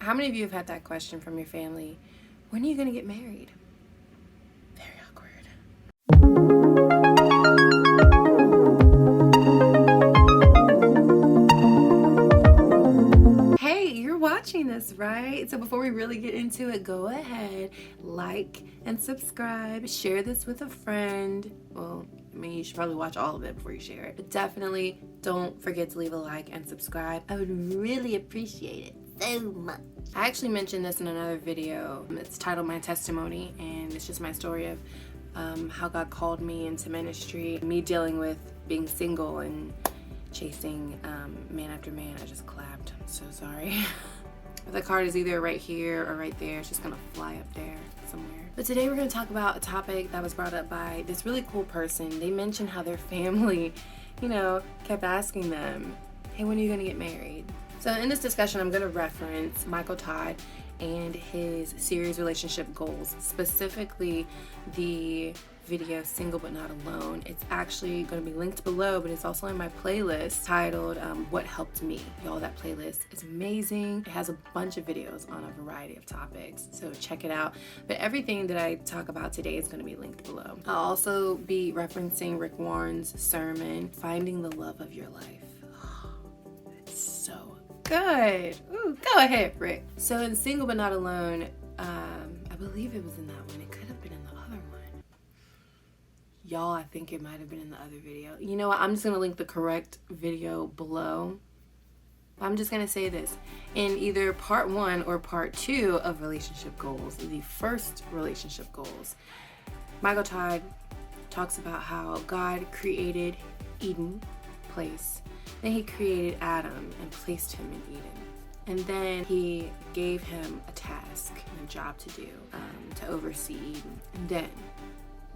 How many of you have had that question from your family? When are you going to get married? Very awkward. Hey, you're watching this, right? So before we really get into it, go ahead, like and subscribe, share this with a friend. Well, I mean, you should probably watch all of it before you share it. But definitely don't forget to leave a like and subscribe. I would really appreciate it so much. I actually mentioned this in another video. It's titled My Testimony, and it's just my story of how God called me into ministry, me dealing with being single and chasing man after man. I just clapped. I'm so sorry. The card is either right here or right there. It's just gonna fly up there somewhere. But today we're gonna talk about a topic that was brought up by this really cool person. They mentioned how their family, kept asking them, hey, when are you gonna get married? So in this discussion, I'm gonna reference Michael Todd and his series Relationship Goals, specifically the video Single But Not Alone. It's actually going to be linked below, but it's also in my playlist titled What Helped Me. Y'all, that playlist is amazing. It has a bunch of videos on a variety of topics, so check it out. But everything that I talk about today is going to be linked below. I'll also be referencing Rick Warren's sermon, Finding the Love of Your Life. Oh, it's so good. Ooh, go ahead, Rick. So in Single But Not Alone, I believe it was in that one. It could have been in the other one. Y'all, I think it might have been in the other video. You know what? I'm just going to link the correct video below. I'm just going to say this. In either part 1 or part 2 of Relationship Goals, the first relationship goals, Michael Todd talks about how God created Eden place. Then he created Adam and placed him in Eden. And then he gave him a task and a job to do, to oversee Eden. And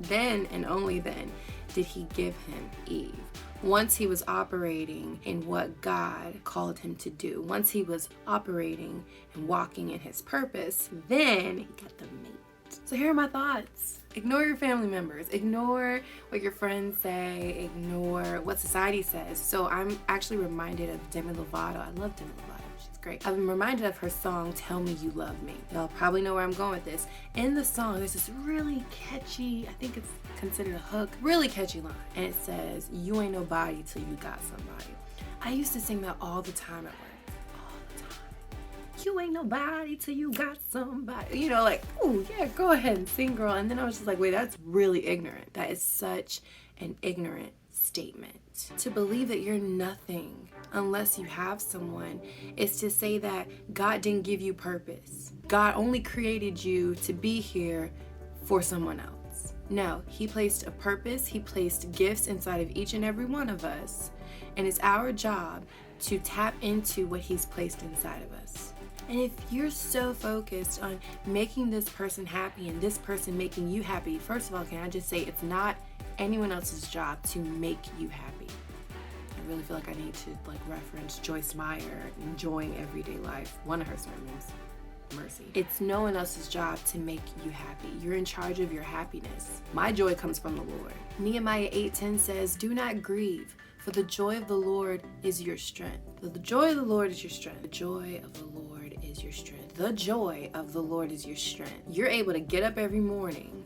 then and only then did he give him Eve. Once he was operating in what God called him to do, once he was operating and walking in his purpose, then he got the mate. So here are my thoughts. Ignore your family members. Ignore what your friends say. Ignore what society says. So I'm actually reminded of Demi Lovato. I love Demi Lovato. She's great. I'm reminded of her song, Tell Me You Love Me. Y'all probably know where I'm going with this. In the song, there's this really catchy, I think it's considered a hook, really catchy line. And it says, you ain't nobody till you got somebody. I used to sing that all the time at work. You ain't nobody till you got somebody. Oh yeah, go ahead and sing, girl. And then I was just like, wait, that's really ignorant. That is such an ignorant statement. To believe that you're nothing unless you have someone is to say that God didn't give you purpose. God only created you to be here for someone else. No, he placed a purpose. He placed gifts inside of each and every one of us. And it's our job to tap into what he's placed inside of us. And if you're so focused on making this person happy and this person making you happy, first of all, can I just say it's not anyone else's job to make you happy. I really feel like I need to reference Joyce Meyer, Enjoying Everyday Life, one of her sermons, Mercy. It's no one else's job to make you happy. You're in charge of your happiness. My joy comes from the Lord. Nehemiah 8:10 says, do not grieve, for the joy of the Lord is your strength. So the joy of the Lord is your strength. The joy of the Lord is your strength. The joy of the Lord is your strength. You're able to get up every morning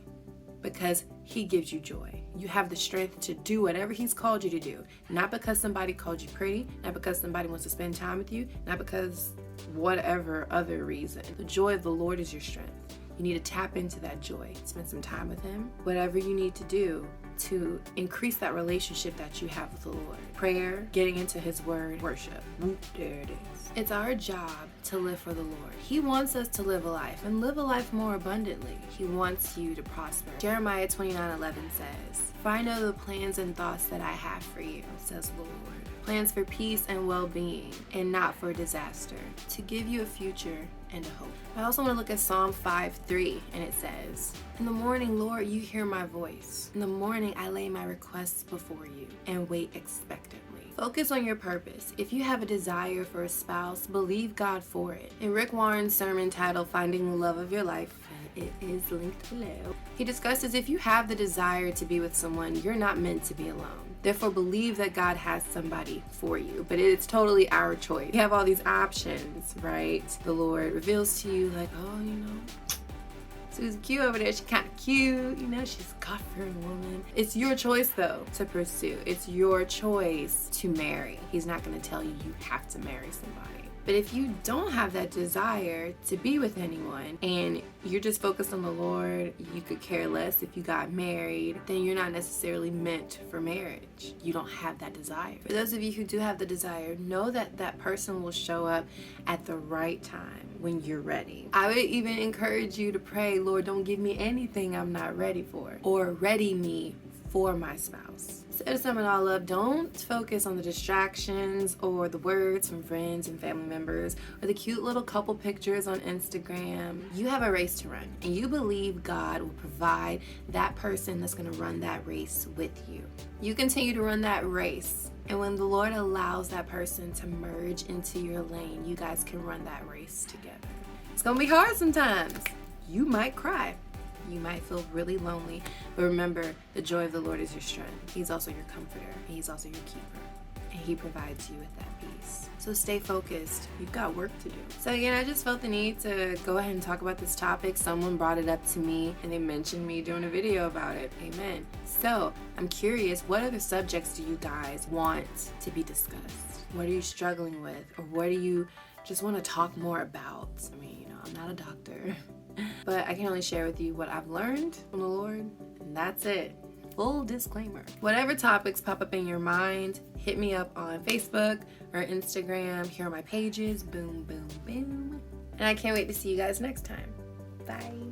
because he gives you joy. You have the strength to do whatever he's called you to do. Not because somebody called you pretty, not because somebody wants to spend time with you, not because whatever other reason. The joy of the Lord is your strength. You need to tap into that joy. Spend some time with him. Whatever you need to do to increase that relationship that you have with the Lord. Prayer, getting into his word, worship. Whoop, there it is. It's our job to live for the Lord. He wants us to live a life and live a life more abundantly. He wants you to prosper. Jeremiah 29:11 says, for I know the plans and thoughts that I have for you, says the Lord. Plans for peace and well-being and not for disaster, to give you a future and a hope. I also want to look at Psalm 5:3, and it says, in the morning, Lord, you hear my voice. In the morning, I lay my requests before you and wait expectantly. Focus on your purpose. If you have a desire for a spouse, believe God for it. In Rick Warren's sermon titled Finding the Love of Your Life, it is linked below, he discusses if you have the desire to be with someone, you're not meant to be alone. Therefore, believe that God has somebody for you, but it's totally our choice. You have all these options, right? The Lord reveals to you like, oh, Sue's cute over there. She's kind of cute. She's a God-fearing woman. It's your choice, though, to pursue. It's your choice to marry. He's not going to tell you you have to marry somebody. But if you don't have that desire to be with anyone and you're just focused on the Lord, you could care less if you got married, then you're not necessarily meant for marriage. You don't have that desire. For those of you who do have the desire, know that that person will show up at the right time when you're ready. I would even encourage you to pray, Lord, don't give me anything I'm not ready for, or ready me for my spouse. So to sum it all up, don't focus on the distractions or the words from friends and family members or the cute little couple pictures on Instagram. You have a race to run, and you believe God will provide that person that's going to run that race with you. You continue to run that race, and when the Lord allows that person to merge into your lane, you guys can run that race together. It's going to be hard sometimes. You might cry. You might feel really lonely, but remember, the joy of the Lord is your strength. He's also your comforter, and He's also your keeper, and He provides you with that peace. So stay focused. You've got work to do. So again, I just felt the need to go ahead and talk about this topic. Someone brought it up to me, and they mentioned me doing a video about it. Amen. So I'm curious, what other subjects do you guys want to be discussed? What are you struggling with, or what do you just want to talk more about? I mean, I'm not a doctor. But I can only share with you what I've learned from the Lord, and that's it. Full disclaimer. Whatever topics pop up in your mind, hit me up on Facebook or Instagram. Here are my pages. Boom, boom, boom. And I can't wait to see you guys next time. Bye.